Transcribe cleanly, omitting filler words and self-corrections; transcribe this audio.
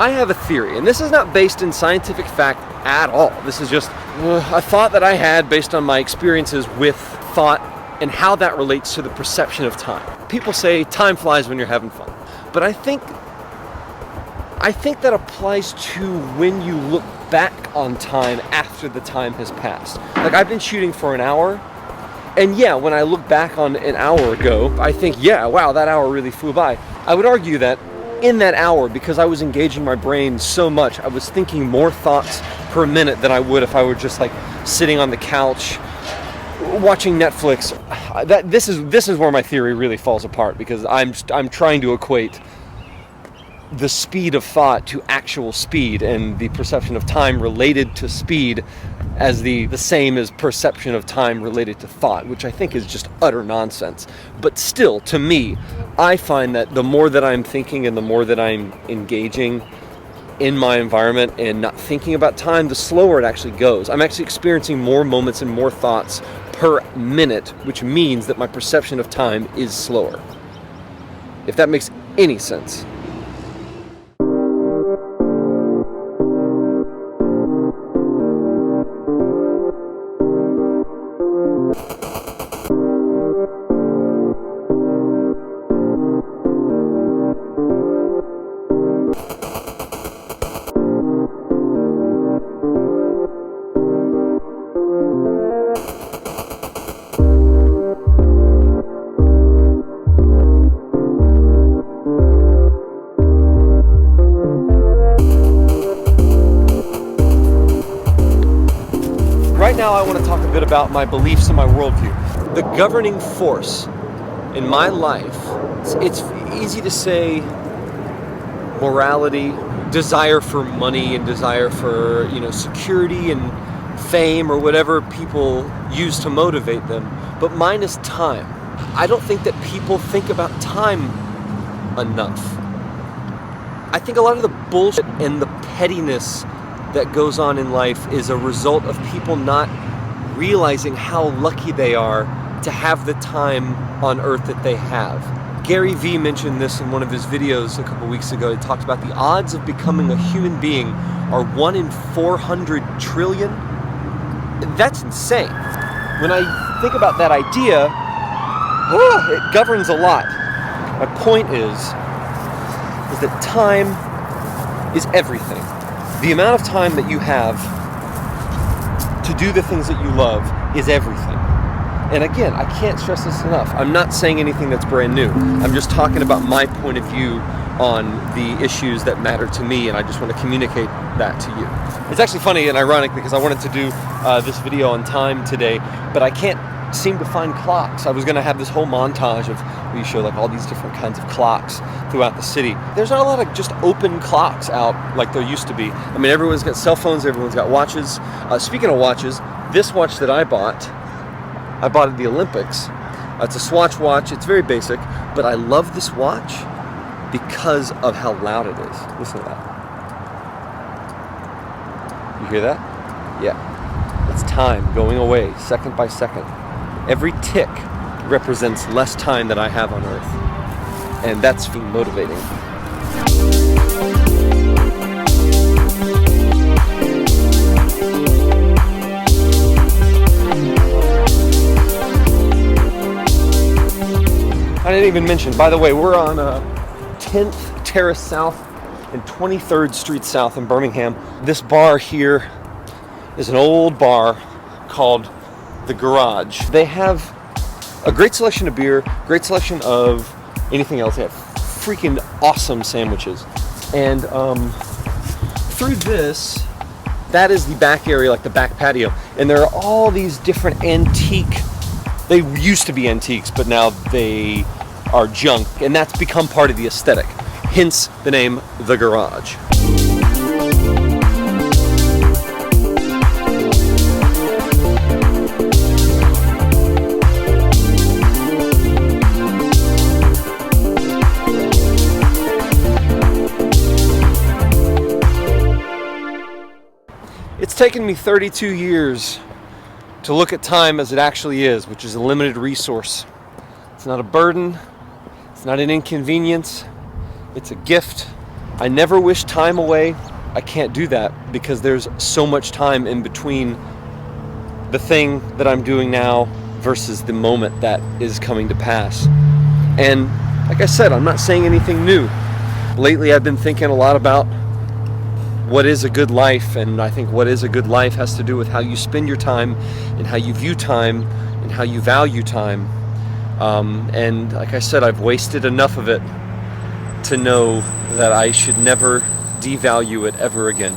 I have a theory, and this is not based in scientific fact at all. This is just a thought that I had based on my experiences with thought and how that relates to the perception of time. People say time flies when you're having fun, but I think that applies to when you look back on time after the time has passed. Like, I've been shooting for an hour, and yeah, when I look back on an hour ago, I think, yeah, wow, that hour really flew by. I would argue that in that hour, because I was engaging my brain so much, I was thinking more thoughts per minute than I would if I were just like sitting on the couch watching Netflix. This is where my theory really falls apart, because I'm trying to equate the speed of thought to actual speed, and the perception of time related to speed as the same as perception of time related to thought, which I think is just utter nonsense. But still, to me, I find that the more that I'm thinking and the more that I'm engaging in my environment and not thinking about time, the slower it actually goes. I'm actually experiencing more moments and more thoughts per minute, which means that my perception of time is slower. If that makes any sense. Right now I want to talk a bit about my beliefs and my worldview. The governing force in my life, it's easy to say morality, desire for money and desire for, security and fame or whatever people use to motivate them, but mine is time. I don't think that people think about time enough. I think a lot of the bullshit and the pettiness that goes on in life is a result of people not realizing how lucky they are to have the time on earth that they have. Gary Vee mentioned this in one of his videos a couple weeks ago. He talked about the odds of becoming a human being are 1 in 400 trillion. That's insane. When I think about that idea, it governs a lot. My point is that time is everything. The amount of time that you have to do the things that you love is everything. And again, I can't stress this enough. I'm not saying anything that's brand new. I'm just talking about my point of view on the issues that matter to me, and I just want to communicate that to you. It's actually funny and ironic because I wanted to do this video on time today, but I can't seem to find clocks. I was going to have this whole montage of where you show like all these different kinds of clocks throughout the city. There's not a lot of just open clocks out like there used to be. I mean, everyone's got cell phones, everyone's got watches. Speaking of watches, this watch that I bought at the Olympics. It's a Swatch watch. It's very basic, but I love this watch because of how loud it is. Listen to that. You hear that? Yeah. It's time going away second by second. Every tick represents less time that I have on Earth, and that's motivating. I didn't even mention, by the way, we're on 10th Terrace South and 23rd Street South in Birmingham. This bar here is an old bar called The Garage. They have a great selection of beer, great selection of anything else. They have freaking awesome sandwiches. And through this, that is the back area, like the back patio. And there are all these different they used to be antiques, but now they are junk. And that's become part of the aesthetic. Hence the name The Garage. It's taken me 32 years to look at time as it actually is, which is a limited resource. It's not a burden, it's not an inconvenience, it's a gift I never wish time away. I can't do that because there's so much time in between the thing that I'm doing now versus the moment that is coming to pass. And like I said, I'm not saying anything new. Lately I've been thinking a lot about what is a good life, and I think what is a good life has to do with how you spend your time and how you view time and how you value time. And like I said, I've wasted enough of it to know that I should never devalue it ever again.